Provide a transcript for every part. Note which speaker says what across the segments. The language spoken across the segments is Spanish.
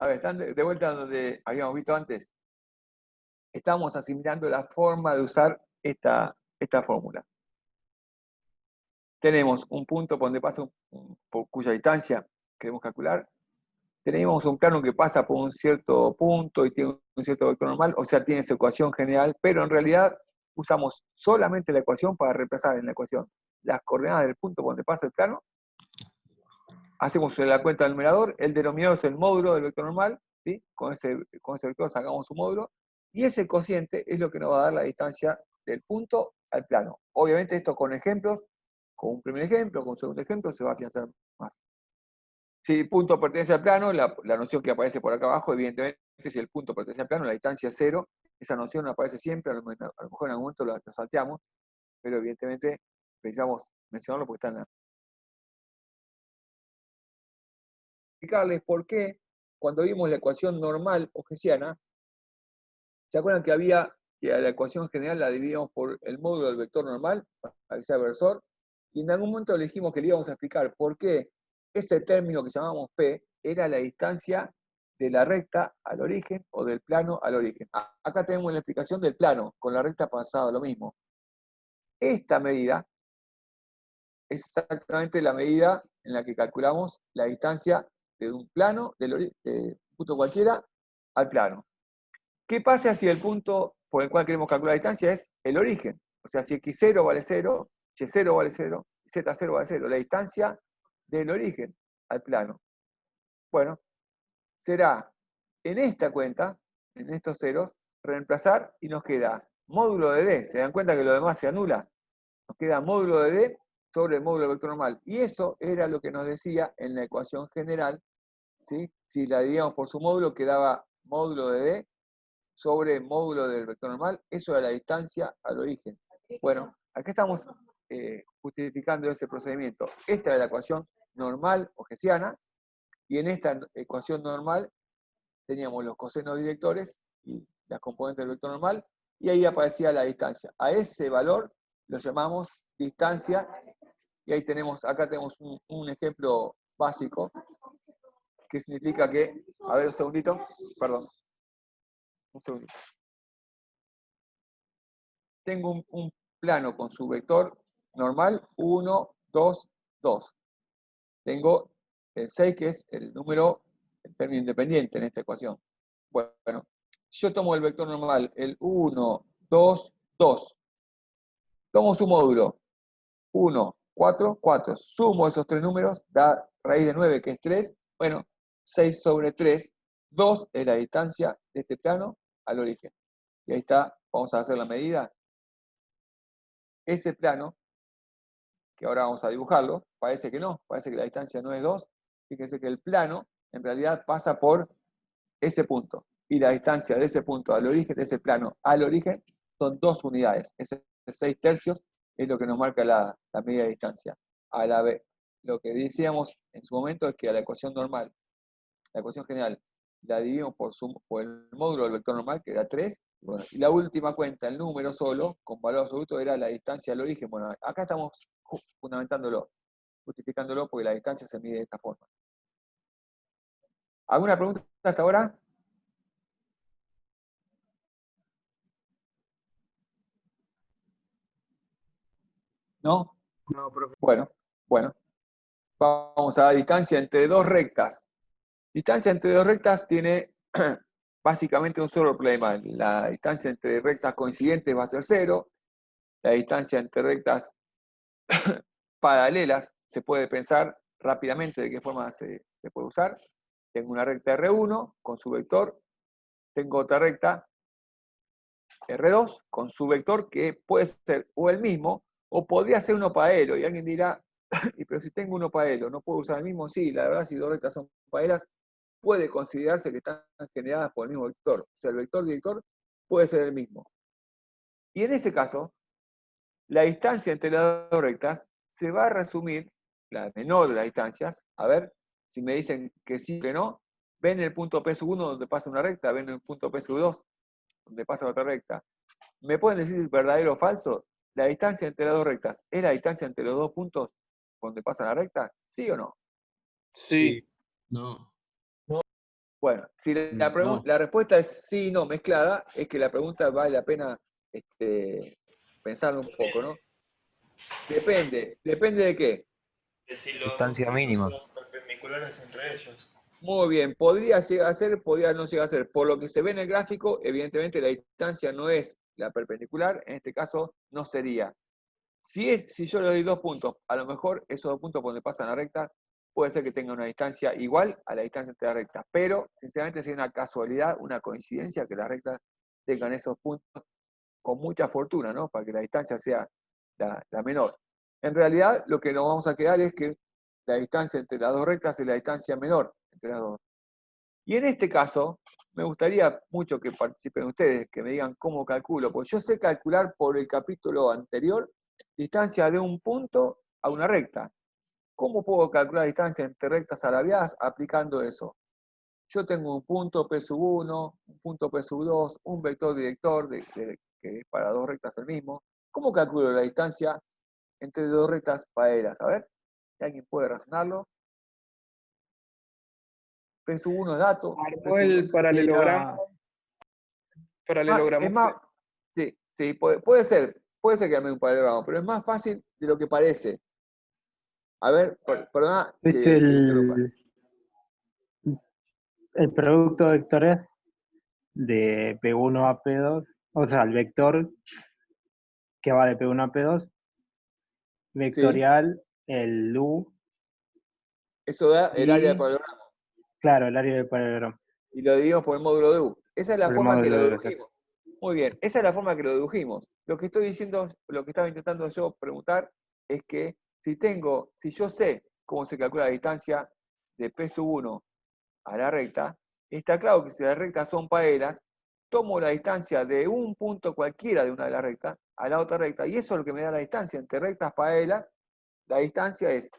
Speaker 1: A ver, están de vuelta donde habíamos visto antes. Estamos asimilando la forma de usar esta fórmula. Tenemos un punto por donde pasa por cuya distancia queremos calcular. Tenemos un plano que pasa por un cierto punto y tiene un cierto vector normal, o sea, tiene su ecuación general, pero en realidad usamos solamente la ecuación para reemplazar en la ecuación las coordenadas del punto por donde pasa el plano. Hacemos la cuenta del numerador, el denominador es el módulo del vector normal, ¿sí? Con ese vector sacamos su módulo, y ese cociente es lo que nos va a dar la distancia del punto al plano. Obviamente esto con ejemplos, con un primer ejemplo, con un segundo ejemplo, se va a afianzar más. Si el punto pertenece al plano, la noción que aparece por acá abajo, evidentemente, si el punto pertenece al plano, la distancia es 0, esa noción no aparece siempre, a lo mejor en algún momento lo salteamos, pero evidentemente pensamos mencionarlo porque está en la... Explicarles por qué, cuando vimos la ecuación normal hegesiana, ¿se acuerdan que la ecuación general la dividíamos por el módulo del vector normal, para que sea versor? Y en algún momento le dijimos que le íbamos a explicar por qué ese término que llamamos P era la distancia de la recta al origen o del plano al origen. Acá tenemos la explicación del plano, con la recta pasada lo mismo. Esta medida es exactamente la medida en la que calculamos la distancia de un plano, de un punto cualquiera, al plano. ¿Qué pasa si el punto por el cual queremos calcular la distancia es el origen? O sea, si x0 vale 0, y0 vale 0, y z0 vale 0, la distancia del origen al plano. Bueno, será en esta cuenta, en estos ceros, reemplazar y nos queda módulo de d. ¿Se dan cuenta que lo demás se anula? Nos queda módulo de d sobre el módulo del vector normal. Y eso era lo que nos decía en la ecuación general, ¿sí? Si la dividíamos por su módulo, quedaba módulo de d sobre el módulo del vector normal. Eso era la distancia al origen. Bueno, acá estamos justificando ese procedimiento. Esta era la ecuación normal hegesiana, y en esta ecuación normal teníamos los cosenos directores y las componentes del vector normal, y ahí aparecía la distancia. A ese valor lo llamamos distancia, y ahí tenemos, acá tenemos un ejemplo básico, que significa que, a ver un segundito, perdón, un segundito. Tengo un plano con su vector normal, 1, 2, 2. Tengo el 6, que es el término independiente en esta ecuación. Bueno, si yo tomo el vector normal, el 1, 2, 2. Tomo su módulo, 1, 4, 4. Sumo esos tres números, da raíz de 9, que es 3. Bueno, 6 sobre 3. 2 es la distancia de este plano al origen. Y ahí está, vamos a hacer la medida. Ese plano, que ahora vamos a dibujarlo, parece que no, parece que la distancia no es 2. Fíjense que el plano en realidad pasa por ese punto. Y la distancia de ese punto al origen, de ese plano al origen, son 2 unidades. Ese 6 tercios es lo que nos marca la medida de distancia. A la vez, lo que decíamos en su momento es que a la ecuación normal, la ecuación general, la dividimos por el módulo del vector normal, que era 3. Bueno, y la última cuenta, el número solo, con valor absoluto, era la distancia al origen. Bueno, acá estamos fundamentándolo, justificándolo, porque la distancia se mide de esta forma. ¿Alguna pregunta hasta ahora? ¿No?
Speaker 2: No, profe.
Speaker 1: Bueno. Vamos a la distancia entre dos rectas. Distancia entre dos rectas tiene básicamente un solo problema. La distancia entre rectas coincidentes va a ser 0. La distancia entre rectas paralelas se puede pensar rápidamente de qué forma se puede usar. Tengo una recta R1 con su vector. Tengo otra recta R2 con su vector, que puede ser o el mismo o podría ser uno paralelo. Y alguien dirá, pero si tengo uno paralelo, ¿no puedo usar el mismo? Sí, la verdad, si dos rectas son paralelas, puede considerarse que están generadas por el mismo vector. O sea, el vector director puede ser el mismo. Y en ese caso, la distancia entre las dos rectas se va a resumir, la menor de las distancias. A ver, si me dicen que sí o que no, ven el punto P1 donde pasa una recta, ven el punto P2 donde pasa otra recta. ¿Me pueden decir verdadero o falso? ¿La distancia entre las dos rectas es la distancia entre los dos puntos donde pasa la recta? ¿Sí o no?
Speaker 2: Sí.
Speaker 3: No.
Speaker 1: Bueno, si
Speaker 2: No.
Speaker 1: la respuesta es sí, no, mezclada, es que la pregunta vale la pena pensarlo un poco, ¿no? Depende de qué.
Speaker 3: Que si los dos
Speaker 2: Distancia
Speaker 3: puntos
Speaker 2: mínima.
Speaker 3: son perpendiculares entre ellos.
Speaker 1: Muy bien, podría llegar a ser, podría no llegar a ser. Por lo que se ve en el gráfico, evidentemente la distancia no es la perpendicular, en este caso no sería. Si yo le doy 2 puntos, a lo mejor esos 2 puntos por donde pasan la recta, puede ser que tenga una distancia igual a la distancia entre las rectas, pero sinceramente sería una casualidad, una coincidencia que las rectas tengan esos puntos con mucha fortuna, ¿no? Para que la distancia sea la menor. En realidad, lo que nos vamos a quedar es que la distancia entre las dos rectas es la distancia menor entre las dos. Y en este caso, me gustaría mucho que participen ustedes, que me digan cómo calculo, porque yo sé calcular por el capítulo anterior distancia de un punto a una recta. ¿Cómo puedo calcular distancia entre rectas alabeadas aplicando eso? Yo tengo un punto P sub 1, un punto P sub 2, un vector director, que es para dos rectas el mismo. ¿Cómo calculo la distancia entre dos rectas paralelas? A ver, si alguien puede razonarlo. P sub 1 es dato, P
Speaker 4: Armó
Speaker 1: sub 2
Speaker 4: el
Speaker 1: es...
Speaker 4: paralelogramo,
Speaker 1: Es
Speaker 4: paralelogramo.
Speaker 1: más, sí, sí, puede ser que arme un paralelogramo, pero es más fácil de lo que parece. A ver, perdona
Speaker 5: Es
Speaker 1: que interrumpa.
Speaker 5: el producto de vectores de P1 a P2, o sea, el vector que va de P1 a P2,
Speaker 1: Sí,
Speaker 5: vectorial, el U
Speaker 1: eso da el área de
Speaker 5: y,
Speaker 1: paralelogramo.
Speaker 5: claro, el área del paralelogramo,
Speaker 1: Y lo dividimos por el módulo de U. Esa es la
Speaker 5: por el
Speaker 1: forma que
Speaker 5: módulo
Speaker 1: lo
Speaker 5: de los.
Speaker 1: dedujimos. Muy bien, esa es la forma que lo dedujimos. Lo que estoy diciendo, lo que estaba intentando yo preguntar es que si yo sé cómo se calcula la distancia de P sub 1 a la recta, está claro que si las rectas son paralelas, tomo la distancia de un punto cualquiera de una de las rectas a la otra recta, y eso es lo que me da la distancia entre rectas paralelas. La distancia es,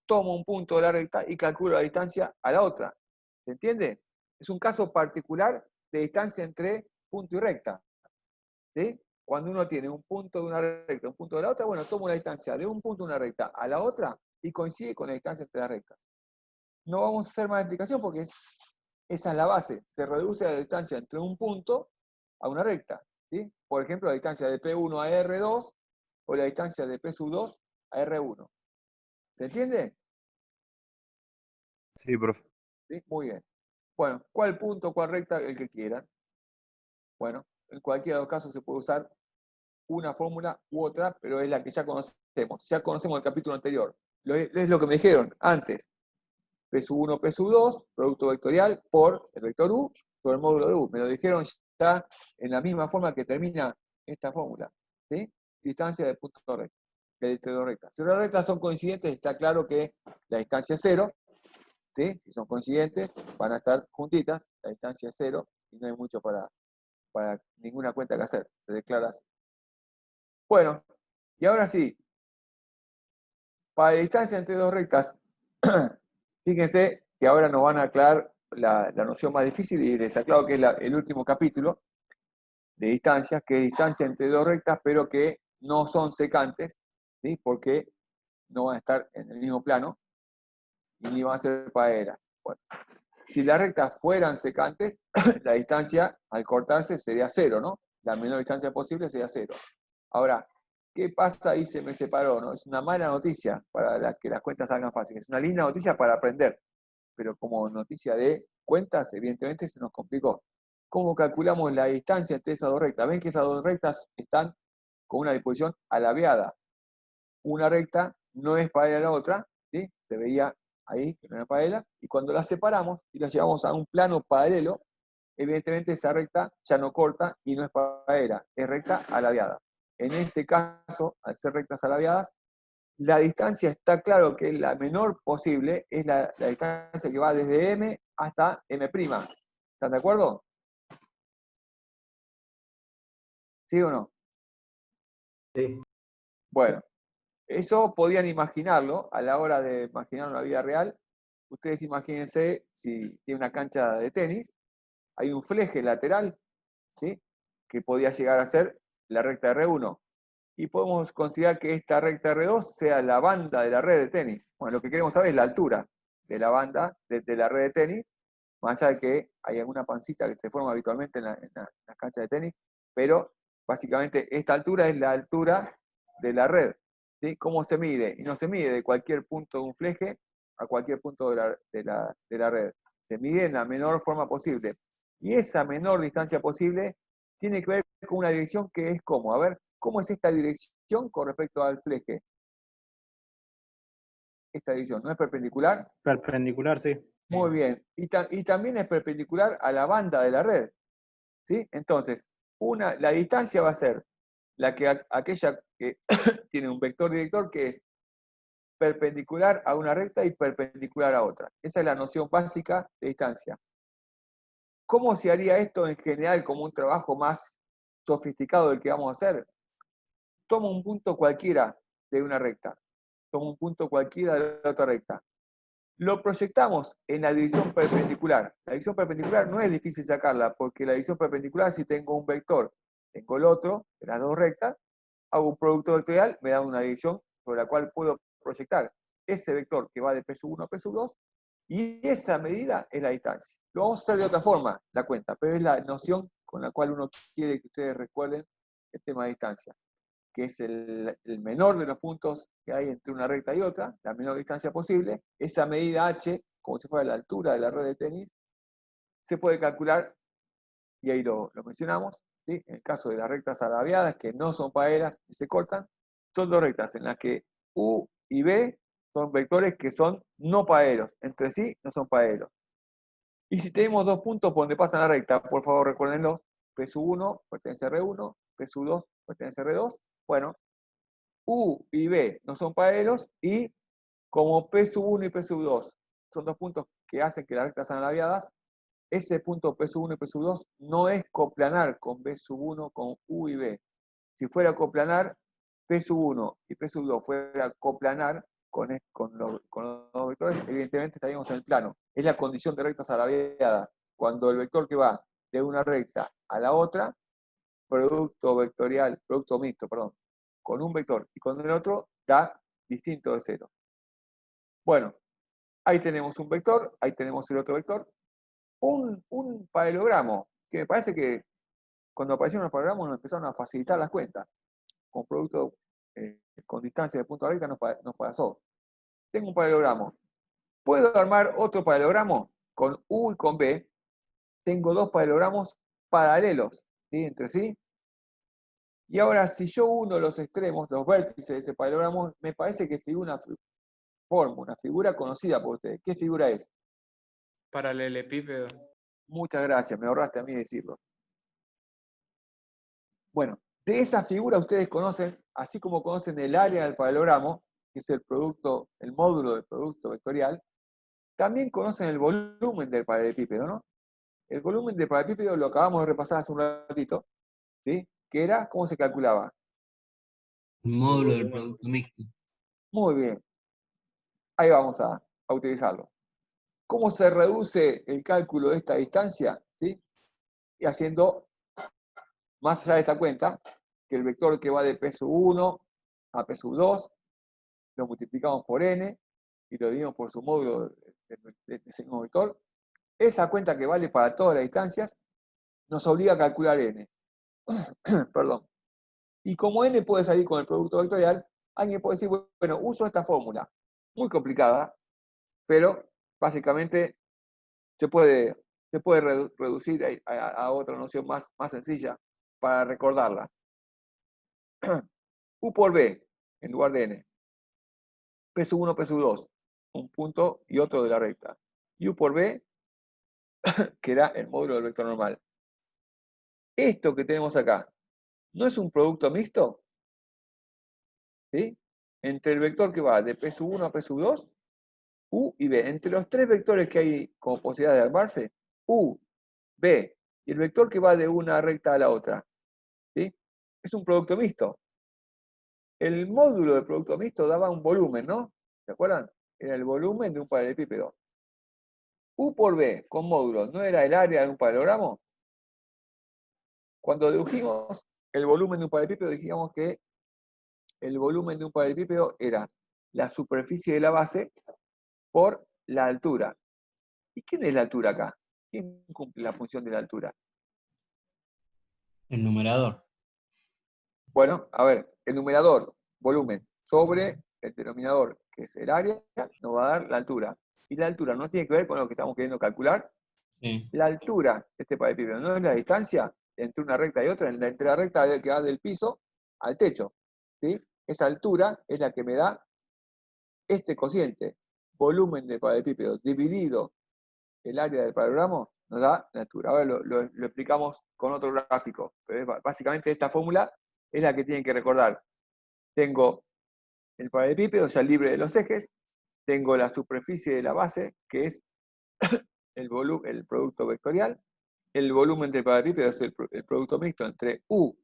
Speaker 1: tomo un punto de la recta y calculo la distancia a la otra. ¿Se entiende? Es un caso particular de distancia entre punto y recta. ¿Sí? Cuando uno tiene un punto de una recta, un punto de la otra, bueno, tomo la distancia de un punto de una recta a la otra y coincide con la distancia entre las rectas. No vamos a hacer más explicación porque esa es la base. Se reduce la distancia entre un punto a una recta. ¿Sí? Por ejemplo, la distancia de P1 a R2 o la distancia de P sub 2 a R1. ¿Se entiende?
Speaker 2: Sí, profe.
Speaker 1: ¿Sí? Muy bien. Bueno, ¿cuál punto, cuál recta? El que quieran. Bueno, en cualquiera de los casos se puede usar una fórmula u otra, pero es la que ya conocemos. Ya conocemos el capítulo anterior. Es lo que me dijeron antes. P sub 1, P sub 2, producto vectorial por el vector U, por el módulo de U. Me lo dijeron ya en la misma forma que termina esta fórmula. ¿Sí? Distancia de punto recto, de dos rectas. Si las rectas son coincidentes, está claro que la distancia es cero. ¿Sí? Si son coincidentes, van a estar juntitas, la distancia es cero y no hay mucho para ninguna cuenta que hacer. Se declara así. Bueno, y ahora sí, para la distancia entre dos rectas, fíjense que ahora nos van a aclarar la noción más difícil y les aclaro que es el último capítulo de distancias, que es distancia entre dos rectas, pero que no son secantes, ¿sí? Porque no van a estar en el mismo plano y ni van a ser paralelas. Bueno, si las rectas fueran secantes, la distancia al cortarse sería cero, ¿no? La menor distancia posible sería cero. Ahora, ¿qué pasa ahí? Se me separó, ¿no? Es una mala noticia para que las cuentas salgan fáciles. Es una linda noticia para aprender, pero como noticia de cuentas, evidentemente se nos complicó. ¿Cómo calculamos la distancia entre esas dos rectas? Ven que esas dos rectas están con una disposición alabeada. Una recta no es paralela a la otra, ¿sí? Se veía ahí que no era paralela, y cuando las separamos y las llevamos a un plano paralelo, evidentemente esa recta ya no corta y no es paralela, es recta alabeada. En este caso, al ser rectas alabeadas, la distancia está claro que es la menor posible, es la distancia que va desde M hasta M'. ¿Están de acuerdo? ¿Sí o no?
Speaker 2: Sí.
Speaker 1: Bueno, eso podían imaginarlo a la hora de imaginar una vida real. Ustedes imagínense si tiene una cancha de tenis, hay un fleje lateral, ¿sí? Que podía llegar a ser la recta R1. Y podemos considerar que esta recta R2 sea la banda de la red de tenis. Bueno, lo que queremos saber es la altura de la banda de la red de tenis. más allá de que hay alguna pancita que se forma habitualmente en las canchas de tenis, pero básicamente esta altura es la altura de la red. ¿Sí? ¿Cómo se mide? Y no se mide de cualquier punto de un fleje a cualquier punto de la red. Se mide en la menor forma posible. Y esa menor distancia posible tiene que ver con una dirección que es como. A ver, ¿cómo es esta dirección con respecto al fleje? Esta dirección, ¿no es perpendicular?
Speaker 5: Perpendicular, sí.
Speaker 1: Muy bien. Y también es perpendicular a la banda de la red. ¿Sí? Entonces, la distancia va a ser aquella que tiene un vector director que es perpendicular a una recta y perpendicular a otra. Esa es la noción básica de distancia. ¿Cómo se haría esto en general como un trabajo más sofisticado del que vamos a hacer? Tomo un punto cualquiera de una recta. Tomo un punto cualquiera de la otra recta. Lo proyectamos en la división perpendicular. La división perpendicular no es difícil sacarla, porque la división perpendicular, si tengo un vector, tengo el otro, de las dos rectas, hago un producto vectorial, me da una división sobre la cual puedo proyectar ese vector que va de P1 a P2, y esa medida es la distancia. Lo vamos a hacer de otra forma, la cuenta, pero es la noción con la cual uno quiere que ustedes recuerden el tema de distancia, que es el menor de los puntos que hay entre una recta y otra, la menor distancia posible. Esa medida h, como si fuera la altura de la red de tenis, se puede calcular, y ahí lo mencionamos, ¿sí? En el caso de las rectas agraviadas, que no son paralelas y se cortan, son dos rectas en las que u y b son vectores que son no paralelos, entre sí no son paralelos. Y si tenemos dos puntos por donde pasan la recta, por favor recuérdenlo, P1 pertenece a R1, P2 pertenece a R2, bueno, U y B no son paralelos, y como P1 y P2 son dos puntos que hacen que las rectas sean agraviadas, ese punto P1 y P2 no es coplanar con B1 con U y B. Si fuera coplanar, P1 y P2 fuera coplanar con los dos vectores, evidentemente estaríamos en el plano. Es la condición de rectas agraviadas. Cuando el vector que va de una recta a la otra, producto vectorial, producto mixto, perdón, con un vector y con el otro, da distinto de cero. Bueno, ahí tenemos un vector, ahí tenemos el otro vector. Un paralelogramo, que me parece que cuando aparecieron los paralelogramas nos empezaron a facilitar las cuentas. Con producto con distancia de punto a recta nos pasó. Tengo un paralelogramo. ¿Puedo armar otro paralelogramo? Con U y con B. Tengo dos paralelogramos paralelos, ¿sí? Entre sí. Y ahora, si yo uno los extremos, los vértices de ese paralelogramo, me parece que figura una figura conocida por ustedes. ¿Qué figura es?
Speaker 4: Paralelepípedo.
Speaker 1: Muchas gracias, me ahorraste a mí decirlo. Bueno, de esa figura ustedes conocen, así como conocen el área del paralelogramo, que es el producto, el módulo del producto vectorial, también conocen el volumen del paralelepípedo, ¿no? El volumen del paralelepípedo lo acabamos de repasar hace un ratito, ¿sí? Que era, ¿cómo se calculaba?
Speaker 6: El módulo del producto mixto.
Speaker 1: Muy bien. Ahí vamos a utilizarlo. ¿Cómo se reduce el cálculo de esta distancia? ¿Sí? Y haciendo, más allá de esta cuenta, que el vector que va de P1 a P2 lo multiplicamos por n y lo dividimos por su módulo de ese mismo vector. Esa cuenta que vale para todas las distancias nos obliga a calcular n. Perdón. Y como n puede salir con el producto vectorial, alguien puede decir, bueno, uso esta fórmula. Muy complicada, pero básicamente se puede reducir a otra noción más sencilla para recordarla. U por B, en lugar de n. P1, P2, un punto y otro de la recta. Y U por B, que era el módulo del vector normal. Esto que tenemos acá, ¿no es un producto mixto? ¿Sí? Entre el vector que va de P1 a P2, U y B. Entre los tres vectores que hay como posibilidad de armarse, U, B, y el vector que va de una recta a la otra, ¿sí? Es un producto mixto. El módulo del producto mixto daba un volumen, ¿no? ¿Se acuerdan? Era el volumen de un paralelepípedo. U por B con módulo, ¿no era el área de un paralelogramo? Cuando dedujimos el volumen de un paralelepípedo, dijimos que el volumen de un paralelepípedo era la superficie de la base por la altura. ¿Y quién es la altura acá? ¿quién cumple la función de la altura?
Speaker 6: El numerador.
Speaker 1: Bueno, a ver, el numerador, volumen, sobre el denominador, que es el área, nos va a dar la altura. Y la altura no tiene que ver con lo que estamos queriendo calcular.
Speaker 6: Sí.
Speaker 1: La altura de este paralelepípedo no es la distancia entre una recta y otra, entre la recta que va del piso al techo. ¿Sí? Esa altura es la que me da este cociente, volumen del paralelepípedo dividido el área del paralelogramo, nos da la altura. Ahora lo explicamos con otro gráfico. Pero básicamente esta fórmula es la que tienen que recordar. Tengo el paralelepípedo ya libre de los ejes, tengo la superficie de la base, que es el producto vectorial, el volumen del paralelepípedo es el producto mixto entre U,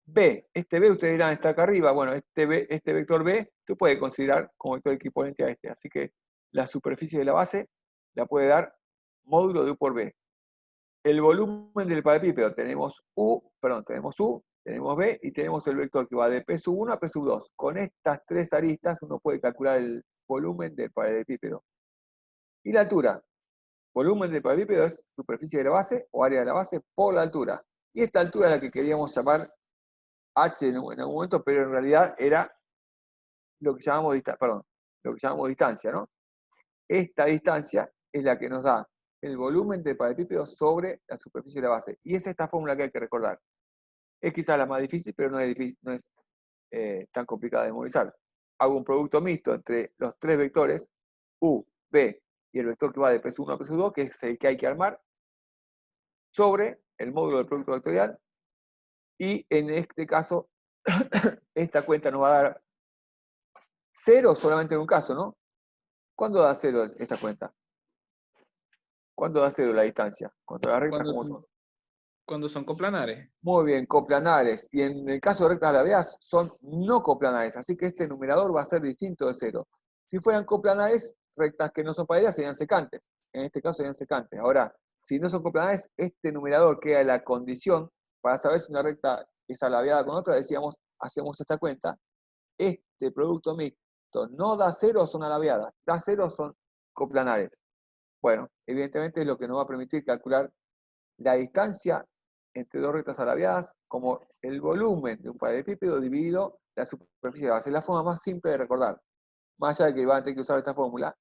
Speaker 1: B. Este B, ustedes dirán, está acá arriba. Bueno, este vector B, tú puedes considerar como vector equivalente a este. Así que la superficie de la base la puede dar módulo de U por B. El volumen del paralelepípedo, tenemos U, tenemos B y tenemos el vector que va de P sub 1 a P sub 2. Con estas tres aristas uno puede calcular el volumen del paralelepípedo. Y la altura. Volumen del paralelepípedo es superficie de la base o área de la base por la altura. Y esta altura es la que queríamos llamar H en algún momento, pero en realidad era lo que llamamos distancia, ¿no? Esta distancia es la que nos da el volumen del paralelepípedo sobre la superficie de la base. Y es esta fórmula que hay que recordar. Es quizás la más difícil, pero no es tan complicada de memorizar. Hago un producto mixto entre los tres vectores, U, B y el vector que va de P1 a P2, que es el que hay que armar, sobre el módulo del producto vectorial. Y en este caso, esta cuenta nos va a dar 0 solamente en un caso, ¿no? ¿Cuándo da 0 esta cuenta? ¿Cuándo da 0 la distancia? Cuando las rectas como son.
Speaker 4: Cuando son coplanares.
Speaker 1: Muy bien, coplanares. Y en el caso de rectas alabeadas son no coplanares, así que este numerador va a ser distinto de 0. Si fueran coplanares, rectas que no son paralelas serían secantes. En este caso serían secantes. Ahora, si no son coplanares, este numerador queda la condición para saber si una recta es alabeada con otra. Decíamos, hacemos esta cuenta. Este producto mixto no da 0 son alabeadas, da 0 son coplanares. Bueno, evidentemente es lo que nos va a permitir calcular la distancia entre dos rectas alabeadas como el volumen de un paralelepípedo dividido la superficie de base. Es la forma más simple de recordar. Más allá de que van a tener que usar esta fórmula,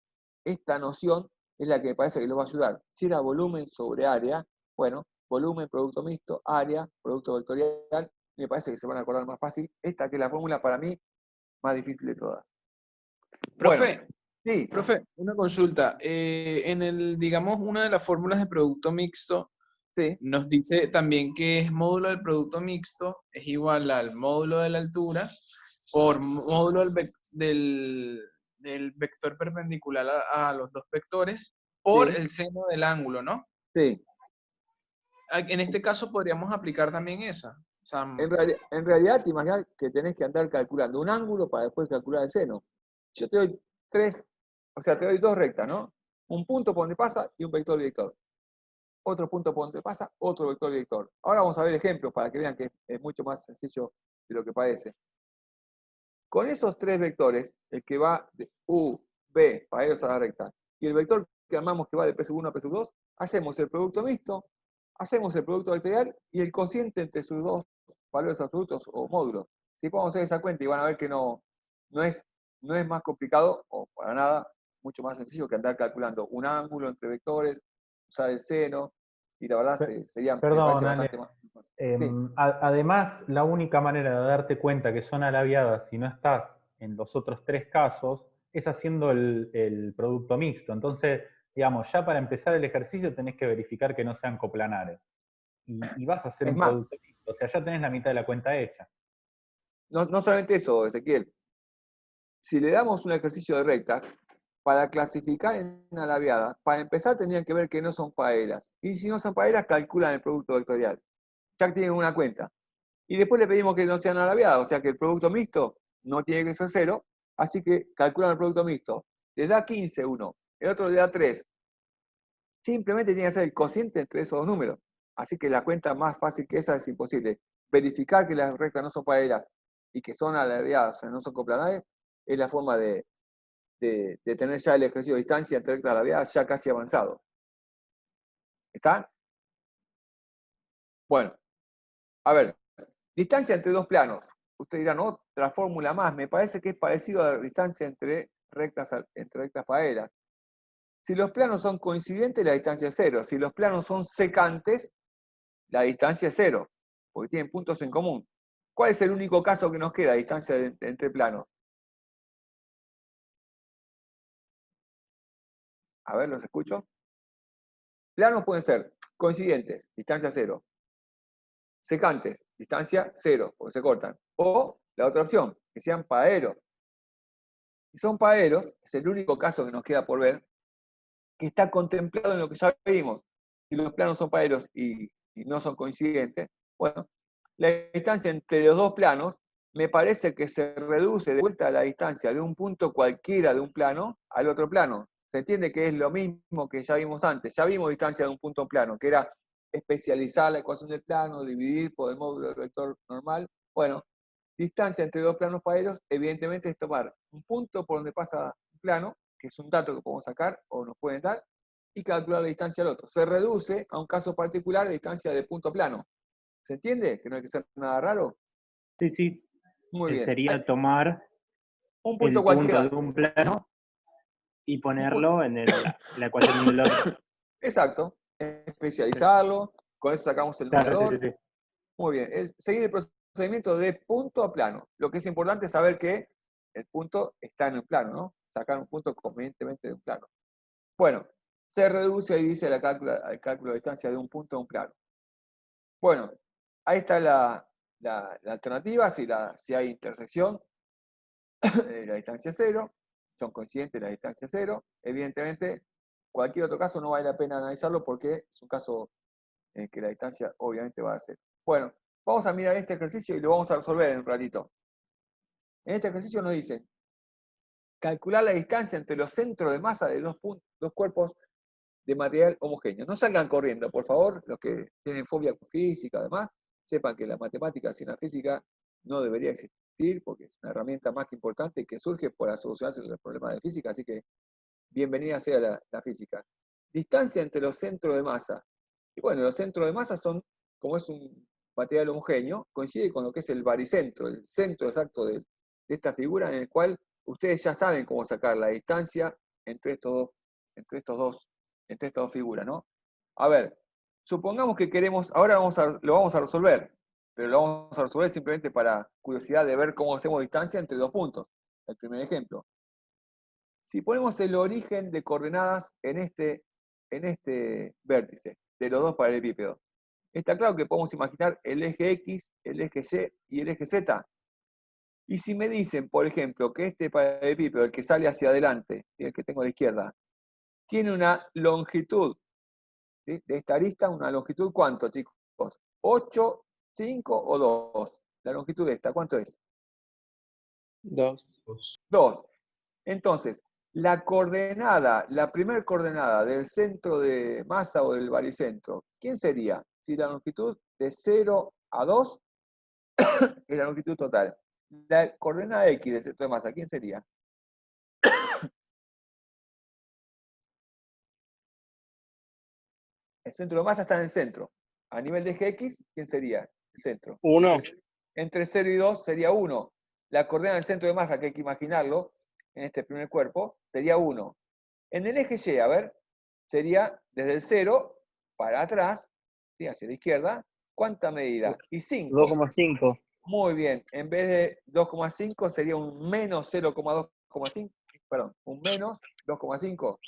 Speaker 1: esta noción es la que me parece que los va a ayudar. Si era volumen sobre área, bueno, volumen, producto mixto, área, producto vectorial, me parece que se van a acordar más fácil. Esta que es la fórmula para mí más difícil de todas.
Speaker 4: Profe,
Speaker 1: Bueno, sí,
Speaker 4: profe, una consulta. Digamos, una de las fórmulas de producto mixto
Speaker 1: sí,
Speaker 4: nos dice también que es módulo del producto mixto es igual al módulo de la altura por módulo del vector perpendicular a los dos vectores por
Speaker 1: sí,
Speaker 4: el seno del ángulo, ¿no?
Speaker 1: sí.
Speaker 4: En este caso podríamos aplicar también esa. O sea,
Speaker 1: En realidad, te imaginas que tenés que andar calculando un ángulo para después calcular el seno. Yo te doy te doy dos rectas, ¿no? Un punto por donde pasa y un vector director. Otro punto por donde pasa, otro vector director. Ahora vamos a ver ejemplos para que vean que es mucho más sencillo de lo que parece. Con esos tres vectores, el que va de U, B, paralelos a la recta, y el vector que armamos que va de P1 a P2, hacemos el producto mixto, hacemos el producto vectorial y el cociente entre sus dos valores absolutos o módulos. Si podemos hacer esa cuenta y van a ver que no es más complicado, o para nada, mucho más sencillo que andar calculando un ángulo entre vectores, usar el seno, y la verdad sería, me parece
Speaker 2: Perdón,
Speaker 1: bastante
Speaker 2: Ale.
Speaker 1: más. Sí,
Speaker 2: Además, la única manera de darte cuenta que son alabeadas si no estás en los otros tres casos es haciendo el producto mixto. Entonces, digamos, ya para empezar el ejercicio tenés que verificar que no sean coplanares. Y vas a hacer
Speaker 1: es
Speaker 2: un
Speaker 1: más,
Speaker 2: producto mixto. O sea, ya tenés la mitad de la cuenta hecha.
Speaker 1: no solamente eso, Ezequiel. Si le damos un ejercicio de rectas, para clasificar en alabeadas, para empezar tendrían que ver que no son paralelas. Y si no son paralelas, calculan el producto vectorial. Ya tienen una cuenta. Y después le pedimos que no sean alabeadas, o sea que el producto mixto no tiene que ser 0, así que calculan el producto mixto. Les da 15 uno, el otro le da 3. Simplemente tiene que ser el cociente entre esos dos números. Así que la cuenta más fácil que esa es imposible. Verificar que las rectas no son paralelas y que son alabeadas, o sea, no son coplanares, es la forma de tener ya el ejercicio de distancia entre rectas alabeadas ya casi avanzado. ¿Está? Bueno, a ver, distancia entre dos planos. Ustedes dirán, otra fórmula más. Me parece que es parecido a la distancia entre rectas paralelas. Si los planos son coincidentes, la distancia es 0. Si los planos son secantes, la distancia es 0, porque tienen puntos en común. ¿Cuál es el único caso que nos queda, distancia entre planos? A ver, los escucho. Planos pueden ser coincidentes, distancia 0. Secantes, distancia 0, porque se cortan. O la otra opción, que sean paralelos. Si son paralelos, es el único caso que nos queda por ver, que está contemplado en lo que ya vimos. Si los planos son paralelos y no son coincidentes, bueno, la distancia entre los dos planos me parece que se reduce de vuelta a la distancia de un punto cualquiera de un plano al otro plano. Se entiende que es lo mismo que ya vimos antes. Ya vimos distancia de un punto a un plano, que era especializar la ecuación del plano, dividir por el módulo del vector normal. Bueno, distancia entre dos planos paralelos, evidentemente es tomar un punto por donde pasa un plano, que es un dato que podemos sacar o nos pueden dar, y calcular la distancia al otro. Se reduce a un caso particular de distancia de punto a plano. ¿Se entiende? Que no hay que ser nada raro.
Speaker 5: Sí, sí.
Speaker 1: Muy bien.
Speaker 5: Sería tomar
Speaker 1: Un
Speaker 5: el
Speaker 1: punto
Speaker 5: punto
Speaker 1: cualquiera.
Speaker 5: de un plano y ponerlo en la ecuación del otro.
Speaker 1: Exacto. Especializarlo. Con eso sacamos el
Speaker 5: Claro,
Speaker 1: numerador.
Speaker 5: sí.
Speaker 1: Muy bien. Es seguir el procedimiento de punto a plano. Lo que es importante es saber que el punto está en el plano, ¿no? Sacar un punto convenientemente de un plano. Bueno, se reduce y dice al cálculo de distancia de un punto a un plano. Bueno, ahí está la alternativa, si hay intersección, la distancia es 0, son coincidentes la distancia es 0. Evidentemente, cualquier otro caso no vale la pena analizarlo porque es un caso en que la distancia obviamente va a ser 0. Bueno, vamos a mirar este ejercicio y lo vamos a resolver en un ratito. En este ejercicio nos dicen calcular la distancia entre los centros de masa de dos cuerpos de material homogéneo. No salgan corriendo, por favor, los que tienen fobia con física, además, sepan que la matemática sin la física no debería existir, porque es una herramienta más que importante que surge para solucionarse los problemas de física, así que bienvenida sea la física. Distancia entre los centros de masa. Y bueno, los centros de masa son, como es un material homogéneo, coincide con lo que es el baricentro, el centro exacto de esta figura, en el cual ustedes ya saben cómo sacar la distancia entre estas dos figuras, ¿no? A ver, supongamos que queremos, ahora lo vamos a resolver, pero lo vamos a resolver simplemente para curiosidad de ver cómo hacemos distancia entre dos puntos. El primer ejemplo. Si ponemos el origen de coordenadas en este vértice de los dos paralelepípedos, está claro que podemos imaginar el eje X, el eje Y y el eje Z. Y si me dicen, por ejemplo, que este paralelepípedo, el que sale hacia adelante, el que tengo a la izquierda, tiene una longitud, ¿sí?, de esta arista, una longitud, ¿cuánto, chicos? 8, 5 o 2. La longitud de esta, ¿cuánto es?
Speaker 7: 2.
Speaker 1: 2. Entonces, la primera coordenada del centro de masa o del baricentro, ¿quién sería? Si la longitud de 0 a 2 es la longitud total. La coordenada X del centro de masa, ¿quién sería? El centro de masa está en el centro. A nivel de eje X, ¿quién sería el centro?
Speaker 7: 1.
Speaker 1: Entre 0 y 2 sería 1. La coordenada del centro de masa, que hay que imaginarlo, en este primer cuerpo, sería 1. En el eje Y, a ver, sería desde el 0 para atrás, ¿sí?, hacia la izquierda, ¿cuánta medida? Y 5.
Speaker 7: 2,5.
Speaker 1: Muy bien, en vez de 2,5 sería un menos 0,2,5, perdón, un menos 2,5,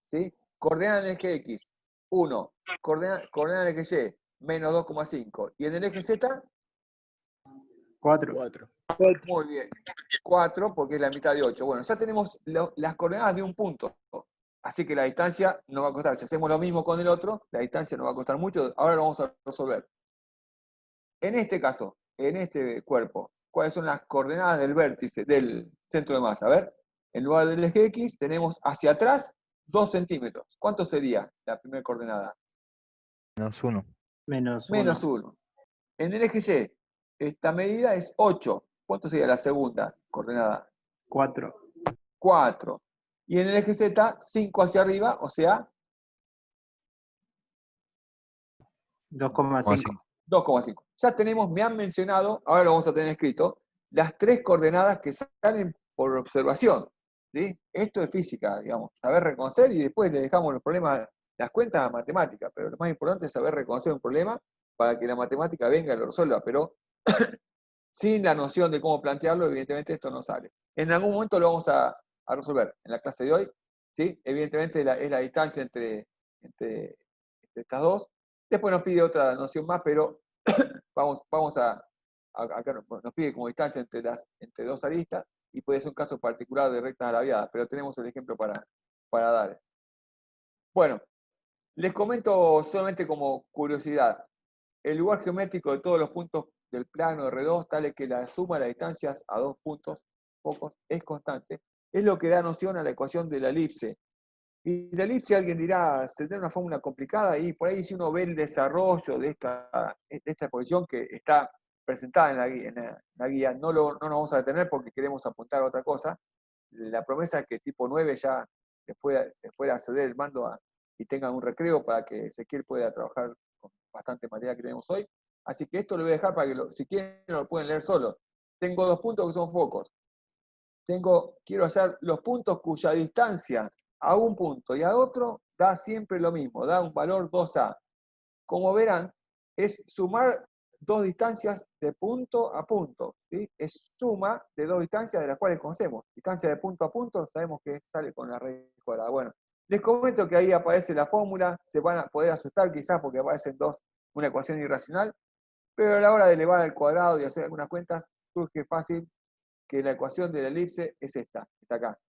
Speaker 1: ¿sí? Coordenada en el eje X, 1. Coordenada en el eje Y, menos 2,5. ¿Y en el eje Z?
Speaker 5: 4.
Speaker 1: Muy bien. 4, porque es la mitad de 8. Bueno, ya tenemos las coordenadas de un punto. Así que la distancia no va a costar. Si hacemos lo mismo con el otro, la distancia no va a costar mucho. Ahora lo vamos a resolver. En este caso, en este cuerpo, ¿cuáles son las coordenadas del vértice, del centro de masa? A ver, en lugar del eje X, tenemos hacia atrás 2 centímetros. ¿Cuánto sería la primera coordenada?
Speaker 8: -1.
Speaker 5: Menos 1.
Speaker 1: Menos 1. En el eje Y, esta medida es 8. ¿Cuánto sería la segunda coordenada?
Speaker 5: 4.
Speaker 1: 4. Y en el eje Z, 5 hacia arriba, o sea,
Speaker 5: 2,5.
Speaker 1: 2,5. Ya tenemos, me han mencionado, ahora lo vamos a tener escrito, las 3 coordenadas que salen por observación. ¿Sí? Esto es física, digamos, saber reconocer y después le dejamos los problemas, las cuentas a matemática, pero lo más importante es saber reconocer un problema para que la matemática venga y lo resuelva, pero sin la noción de cómo plantearlo, evidentemente esto no sale. En algún momento lo vamos a resolver en la clase de hoy, ¿sí? Evidentemente es la distancia entre estas dos. Después nos pide otra noción más, pero vamos a acá nos pide como distancia entre dos aristas, y puede ser un caso particular de rectas alaviadas, pero tenemos el ejemplo para dar. Bueno, les comento solamente como curiosidad. El lugar geométrico de todos los puntos del plano R2, tal es que la suma de las distancias a dos puntos focos es constante, es lo que da noción a la ecuación de la elipse. Y la elipse, alguien dirá, tendrá una fórmula complicada, y por ahí si uno ve el desarrollo de esta exposición que está presentada en la guía, no nos vamos a detener porque queremos apuntar a otra cosa. La promesa es que tipo 9 ya le fuera a ceder el mando y tengan un recreo para que Ezequiel pueda trabajar con bastante material que tenemos hoy. Así que esto lo voy a dejar para que si quieren lo pueden leer solo. Tengo 2 puntos que son focos. Quiero hallar los puntos cuya distancia a un punto y a otro da siempre lo mismo, da un valor 2A. Como verán, es sumar 2 distancias de punto a punto, ¿sí? Es suma de 2 distancias de las cuales conocemos. Distancia de punto a punto, sabemos que sale con la raíz cuadrada. Bueno, les comento que ahí aparece la fórmula, se van a poder asustar quizás porque aparecen una ecuación irracional, pero a la hora de elevar al cuadrado y hacer algunas cuentas, surge fácil que la ecuación de la elipse es esta, está acá.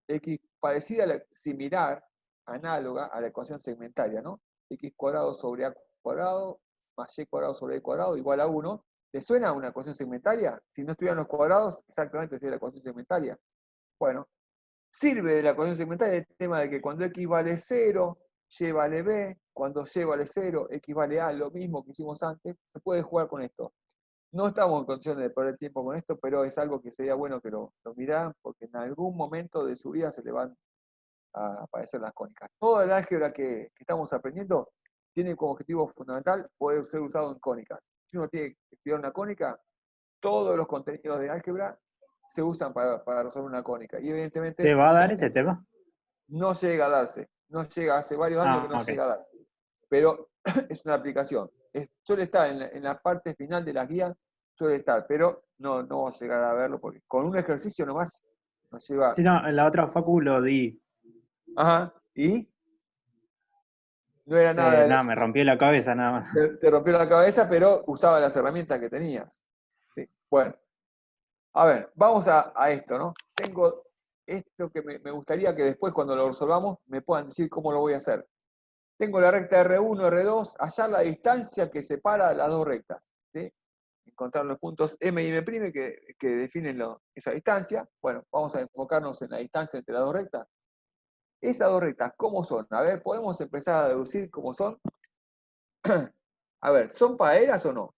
Speaker 1: X parecida, similar, análoga a la ecuación segmentaria, ¿no? X cuadrado sobre A cuadrado más Y cuadrado sobre E cuadrado igual a 1. ¿Le suena una ecuación segmentaria? Si no estuvieran los cuadrados, exactamente sería la ecuación segmentaria. Bueno, sirve de la ecuación segmentaria el tema de que cuando X vale 0, Y vale B, cuando Y vale 0, X vale A, lo mismo que hicimos antes, se puede jugar con esto. No estamos en condiciones de perder tiempo con esto, pero es algo que sería bueno que lo miraran, porque en algún momento de su vida se le van a aparecer las cónicas. Toda la álgebra que estamos aprendiendo tiene como objetivo fundamental poder ser usado en cónicas. Si uno tiene que estudiar una cónica, todos los contenidos de álgebra se usan para resolver una cónica. Y evidentemente
Speaker 5: ¿Te va a dar ese tema?
Speaker 1: no llega a darse. No llega, hace varios años que no
Speaker 5: Ok.
Speaker 1: llega a dar. Pero es una aplicación. Suele estar en la parte final de las guías, suele estar, pero no vamos a llegar a verlo porque con un ejercicio nomás nos lleva.
Speaker 5: Sí, no, en la otra facu lo di.
Speaker 1: Ajá, ¿y? No era nada
Speaker 5: Nada, me rompió la cabeza nada más.
Speaker 1: te rompió la cabeza, pero usaba las herramientas que tenías. Sí. Bueno, a ver, vamos a esto, ¿no? Tengo esto que me gustaría que después cuando lo resolvamos me puedan decir cómo lo voy a hacer. Tengo la recta R1, R2, hallar la distancia que separa las dos rectas, ¿sí? Encontrar los puntos M y M' que definen esa distancia. Bueno, vamos a enfocarnos en la distancia entre las dos rectas. Esas dos rectas, ¿cómo son? A ver, ¿podemos empezar a deducir cómo son? A ver, ¿son paralelas o no?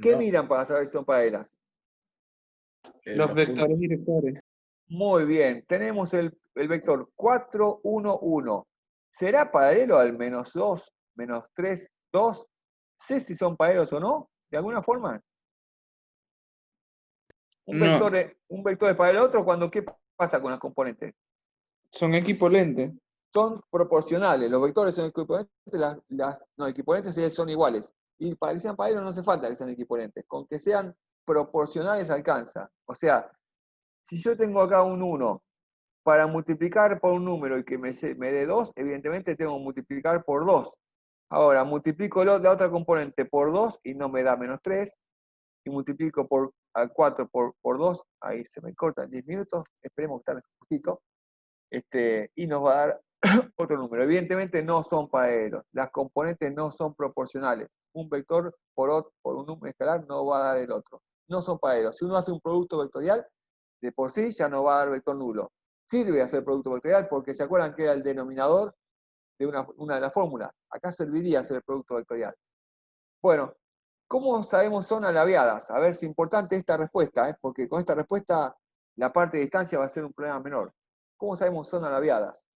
Speaker 1: ¿Qué
Speaker 3: No,
Speaker 1: miran para saber si son paralelas?
Speaker 4: Los vectores directores.
Speaker 1: Muy bien, tenemos el vector 4, 1, 1. ¿Será paralelo al menos 2, menos 3, 2? ¿Sé si son paralelos o no? ¿De alguna forma? Un
Speaker 4: No,
Speaker 1: vector es paralelo al otro cuando ¿qué pasa con las componentes?
Speaker 4: son equivalentes.
Speaker 1: Son proporcionales. Los vectores son equivalentes, no, equivalentes son iguales. Y para que sean paralelos no hace falta que sean equivalentes. Con que sean proporcionales alcanza. O sea, si yo tengo acá un 1, para multiplicar por un número y que me dé 2, evidentemente tengo que multiplicar por 2. Ahora, multiplico la otra componente por 2 y no me da menos 3. Y multiplico al 4 por 2, ahí se me cortan 10 minutos, esperemos que esté justito. Y nos va a dar otro número. Evidentemente no son paralelos, las componentes no son proporcionales. Un vector por un número escalar no va a dar el otro. No son paralelos. Si uno hace un producto vectorial, de por sí ya no va a dar vector nulo. Sirve hacer producto vectorial porque se acuerdan que era el denominador de una de las fórmulas. Acá serviría hacer el producto vectorial. Bueno, ¿cómo sabemos son alaviadas? A ver, es importante esta respuesta, porque con esta respuesta la parte de distancia va a ser un problema menor. ¿Cómo sabemos son alaviadas?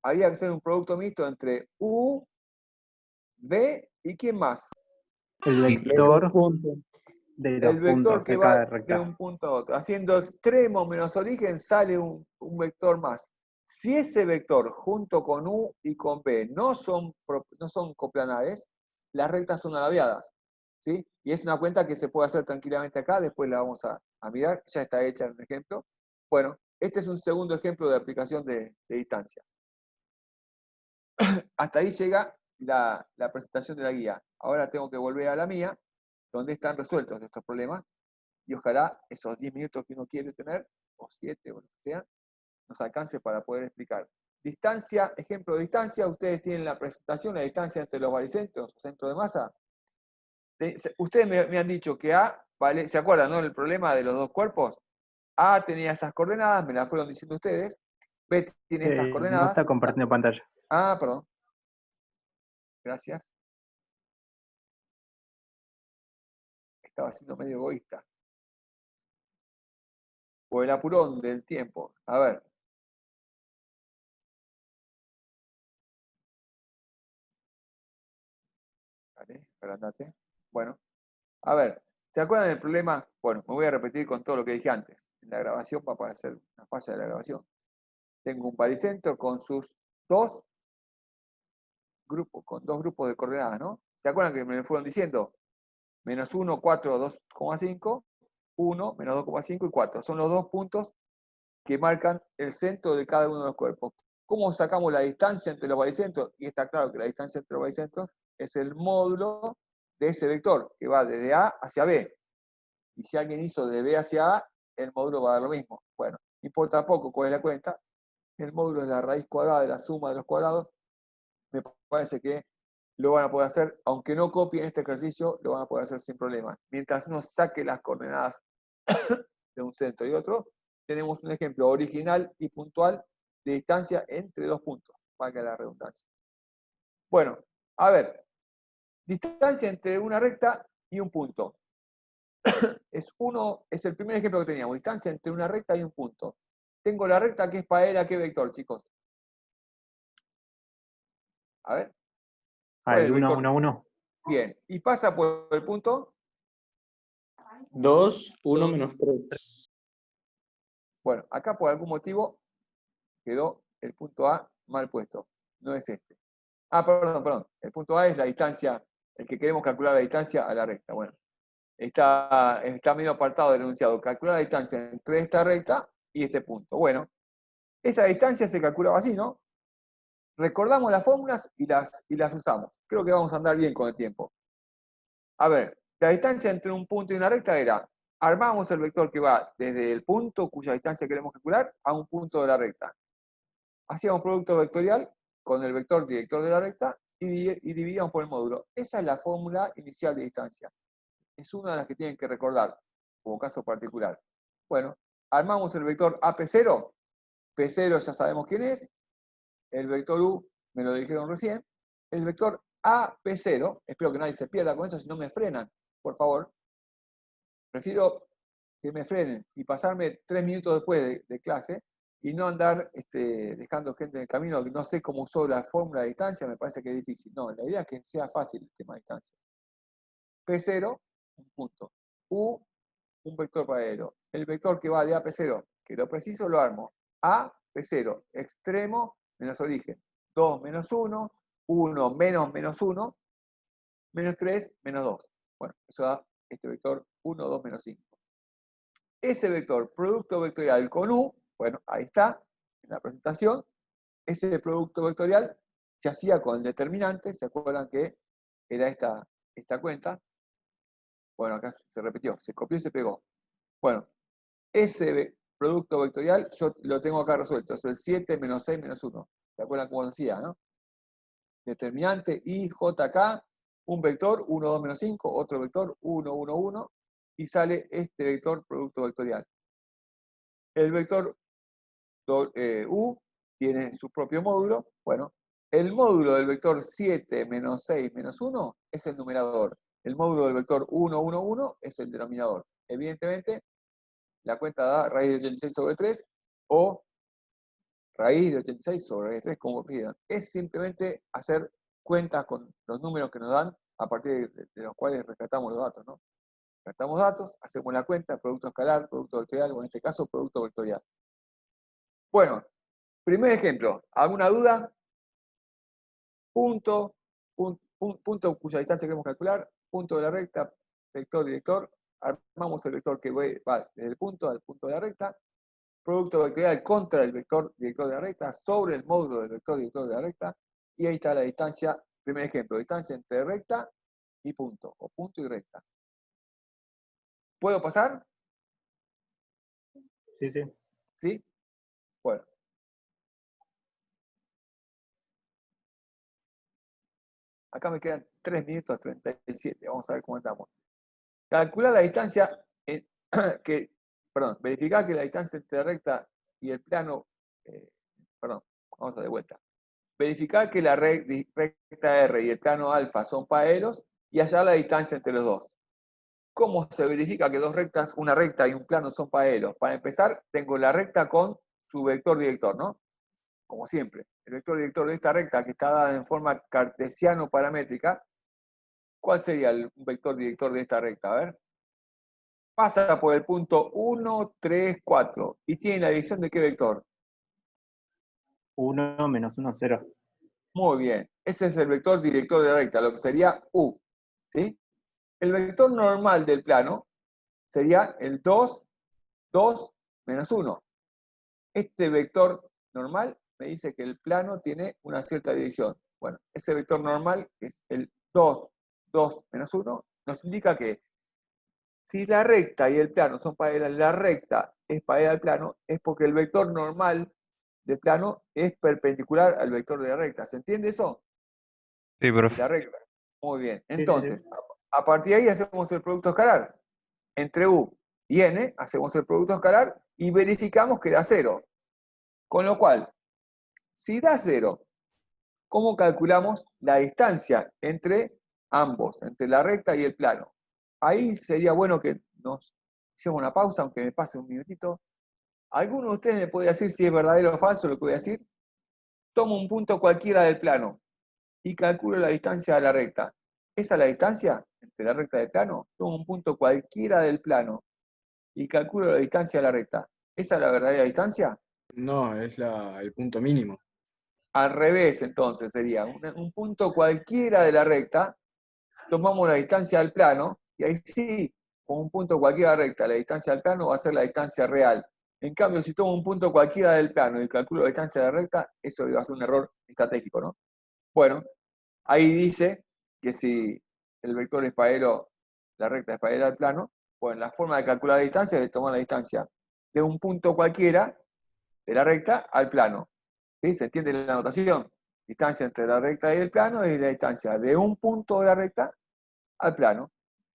Speaker 1: había que hacer un producto mixto entre U, V y ¿quién más?
Speaker 5: El
Speaker 7: Los
Speaker 5: vector
Speaker 7: dos puntos.
Speaker 5: de los
Speaker 1: El vector
Speaker 5: puntos
Speaker 1: que
Speaker 5: de
Speaker 1: va
Speaker 5: cada
Speaker 1: de
Speaker 5: recta.
Speaker 1: un punto a otro. Haciendo extremo menos origen sale un vector más. Si ese vector junto con U y con V no son coplanares, las rectas son alabiadas. ¿Sí? Y es una cuenta que se puede hacer tranquilamente acá, después la vamos a mirar, ya está hecha en un ejemplo. Bueno, este es un segundo ejemplo de aplicación de distancia. Hasta ahí llega la presentación de la guía. Ahora tengo que volver a la mía, donde están resueltos estos problemas, y ojalá esos 10 minutos que uno quiere tener, o 7, o lo que sea, nos alcance para poder explicar. Distancia, ejemplo de distancia, ustedes tienen la presentación, la distancia entre los baricentros, centro de masa. Ustedes me han dicho que A, vale, ¿se acuerdan, no? El problema de los dos cuerpos. A tenía esas coordenadas, me las fueron diciendo ustedes. B tiene estas
Speaker 5: No
Speaker 1: coordenadas.
Speaker 5: está compartiendo pantalla.
Speaker 1: Ah, perdón. Gracias. Estaba siendo medio egoísta. O el apurón del tiempo. A ver. Vale, agrandate. Bueno. A ver. ¿Se acuerdan del problema? Bueno, me voy a repetir con todo lo que dije antes. En la grabación va a aparecer una falla de la grabación. Tengo un baricentro con sus dos grupos de coordenadas, ¿no? ¿Se acuerdan que me fueron diciendo? Menos 1, 4, 2,5, 1, menos 2,5 y 4. Son los dos puntos que marcan el centro de cada uno de los cuerpos. ¿Cómo sacamos la distancia entre los baricentros? Y está claro que la distancia entre los baricentros es el módulo de ese vector, que va desde A hacia B. Y si alguien hizo de B hacia A, el módulo va a dar lo mismo. Bueno, importa poco cuál es la cuenta. El módulo es la raíz cuadrada de la suma de los cuadrados. Me parece que lo van a poder hacer, aunque no copien este ejercicio, lo van a poder hacer sin problema. Mientras uno saque las coordenadas de un centro y otro, tenemos un ejemplo original y puntual de distancia entre dos puntos, valga la redundancia. Bueno, a ver, distancia entre una recta y un punto. Es el primer ejemplo que teníamos, distancia entre una recta y un punto. Tengo la recta que es paralela a qué vector, chicos. A ver. ¿Cuál es
Speaker 5: Al
Speaker 1: el
Speaker 5: 1,
Speaker 1: vector?
Speaker 5: 1, 1.
Speaker 1: Bien, y pasa por el punto.
Speaker 7: 2, 1 menos 3.
Speaker 1: Bueno, acá por algún motivo quedó el punto A mal puesto. No es este. Ah, perdón. El punto A es la distancia, el que queremos calcular la distancia a la recta. Bueno, está medio apartado del enunciado. Calcular la distancia entre esta recta y este punto. Bueno, esa distancia se calculaba así, ¿no? Recordamos las fórmulas y las usamos. Creo que vamos a andar bien con el tiempo. A ver, la distancia entre un punto y una recta era, armamos el vector que va desde el punto cuya distancia queremos calcular a un punto de la recta. Hacíamos producto vectorial con el vector director de la recta y dividíamos por el módulo. Esa es la fórmula inicial de distancia. Es una de las que tienen que recordar, como caso particular. Bueno, armamos el vector AP0. P0 ya sabemos quién es. El vector U me lo dijeron recién. El vector AP0, espero que nadie se pierda con eso, si no me frenan, por favor. Prefiero que me frenen y pasarme 3 minutos después de clase y no andar dejando gente en el camino que no sé cómo usó la fórmula de distancia, me parece que es difícil. No, la idea es que sea fácil el tema de distancia. P0, un punto. U, un vector paralelo. El vector que va de A P0, que lo preciso lo armo. A P0, extremo menos origen. 2 menos 1, 1 menos 1, menos 3 menos 2. Bueno, eso da este vector 1, 2, menos 5. Ese vector, producto vectorial con U, bueno, ahí está, en la presentación. Ese producto vectorial se hacía con el determinante, ¿se acuerdan que era esta cuenta? Bueno, acá se repitió, se copió y se pegó. Bueno, ese producto vectorial yo lo tengo acá resuelto, es el 7 menos 6 menos 1. ¿Se acuerdan cómo se hacía, no? Determinante I, J, K, un vector, 1, 2, menos 5, otro vector, 1, 1, 1, y sale este vector producto vectorial. El vector U tiene su propio módulo. Bueno, el módulo del vector 7 menos 6 menos 1 es el numerador. El módulo del vector 1, 1, 1 es el denominador. Evidentemente, la cuenta da raíz de 86 sobre 3 o raíz de 86 sobre raíz de 3, como prefieran. Es simplemente hacer cuentas con los números que nos dan a partir de los cuales rescatamos los datos, ¿no? Rescatamos datos, hacemos la cuenta, producto escalar, producto vectorial, o en este caso, producto vectorial. Bueno, primer ejemplo. ¿Alguna duda? Punto cuya distancia queremos calcular, punto de la recta, vector, director. Armamos el vector que va desde el punto al punto de la recta. Producto vectorial contra el vector director de la recta, sobre el módulo del vector director de la recta, y ahí está la distancia, primer ejemplo, distancia entre recta y punto, o punto y recta. ¿Puedo pasar?
Speaker 5: Sí, sí.
Speaker 1: ¿Sí? Bueno. Acá me quedan 3 minutos 37, vamos a ver cómo estamos. Calcular la distancia, verificar que la distancia entre la recta y el plano, vamos a de vuelta. Verificar que la recta R y el plano alfa son paralelos y hallar la distancia entre los dos. ¿Cómo se verifica que dos rectas, una recta y un plano son paralelos? Para empezar, tengo la recta con su vector director, ¿no? Como siempre. El vector director de esta recta, que está dada en forma cartesiano-paramétrica, ¿cuál sería el vector director de esta recta? A ver. Pasa por el punto 1, 3, 4. ¿Y tiene la dirección de qué vector?
Speaker 5: 1 menos 1, 0.
Speaker 1: Muy bien. Ese es el vector director de la recta, lo que sería U. ¿Sí? El vector normal del plano sería el 2, 2, menos 1. Este vector normal me dice que el plano tiene una cierta dirección. Bueno, ese vector normal, que es el 2, 2, menos 1, nos indica que si la recta y el plano son paralelas, la recta es paralela al plano, es porque el vector normal del plano es perpendicular al vector de la recta. ¿Se entiende eso?
Speaker 8: Sí, profe.
Speaker 1: La recta. Muy bien.
Speaker 5: Sí, sí,
Speaker 1: Entonces,
Speaker 5: sí.
Speaker 1: a partir de ahí hacemos el producto escalar. Entre U y N hacemos el producto escalar y verificamos que da 0. Con lo cual, si da 0, ¿cómo calculamos la distancia entre ambos, entre la recta y el plano? Ahí sería bueno que nos hiciéramos una pausa, aunque me pase un minutito. ¿Alguno de ustedes me puede decir si es verdadero o falso lo que voy a decir? Tomo un punto cualquiera del plano y calculo la distancia a la recta. ¿Esa es la distancia entre la recta y el plano? Tomo un punto cualquiera del plano y calculo la distancia a la recta. ¿Esa es la verdadera distancia?
Speaker 7: No, es el punto mínimo.
Speaker 1: Al revés, entonces, sería un punto cualquiera de la recta, tomamos la distancia al plano, y ahí sí, con un punto cualquiera de la recta, la distancia al plano va a ser la distancia real. En cambio, si tomo un punto cualquiera del plano y calculo la distancia de la recta, eso va a ser un error estratégico, ¿no? Bueno, ahí dice que si el vector es paralelo, la recta es paralela al plano, bueno, la forma de calcular la distancia es tomar la distancia de un punto cualquiera de la recta al plano. ¿Sí? ¿Se entiende la notación? Distancia entre la recta y el plano y la distancia de un punto de la recta al plano.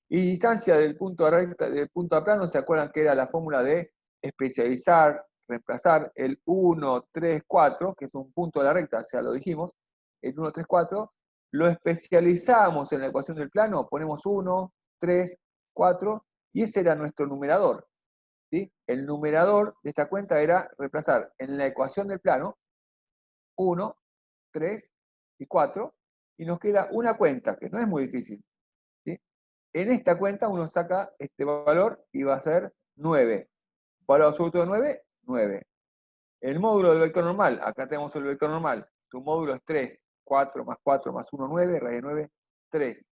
Speaker 1: Y distancia del punto de recta, del punto al plano, ¿se acuerdan que era la fórmula de especializar, reemplazar el 1, 3, 4, que es un punto de la recta, ya lo dijimos, el 1, 3, 4, lo especializamos en la ecuación del plano, ponemos 1, 3, 4, y ese era nuestro numerador. ¿Sí? El numerador de esta cuenta era reemplazar en la ecuación del plano 1, 3 y 4, y nos queda una cuenta, que no es muy difícil. ¿Sí? En esta cuenta uno saca este valor y va a ser 9. Valor absoluto de 9, 9. El módulo del vector normal, acá tenemos el vector normal, su módulo es 3, 4 más 4 más 1, 9, raíz de 9, 3.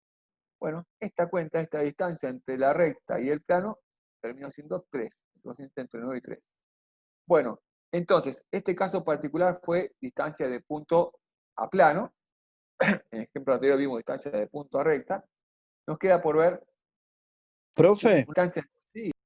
Speaker 1: Bueno, esta cuenta, esta distancia entre la recta y el plano, terminó siendo 3, el cociente entre 9 y 3. Bueno, entonces, este caso particular fue distancia de punto a plano. En el ejemplo anterior vimos distancia de punto a recta. Nos queda por ver
Speaker 9: Profe,
Speaker 1: distancia. Sí.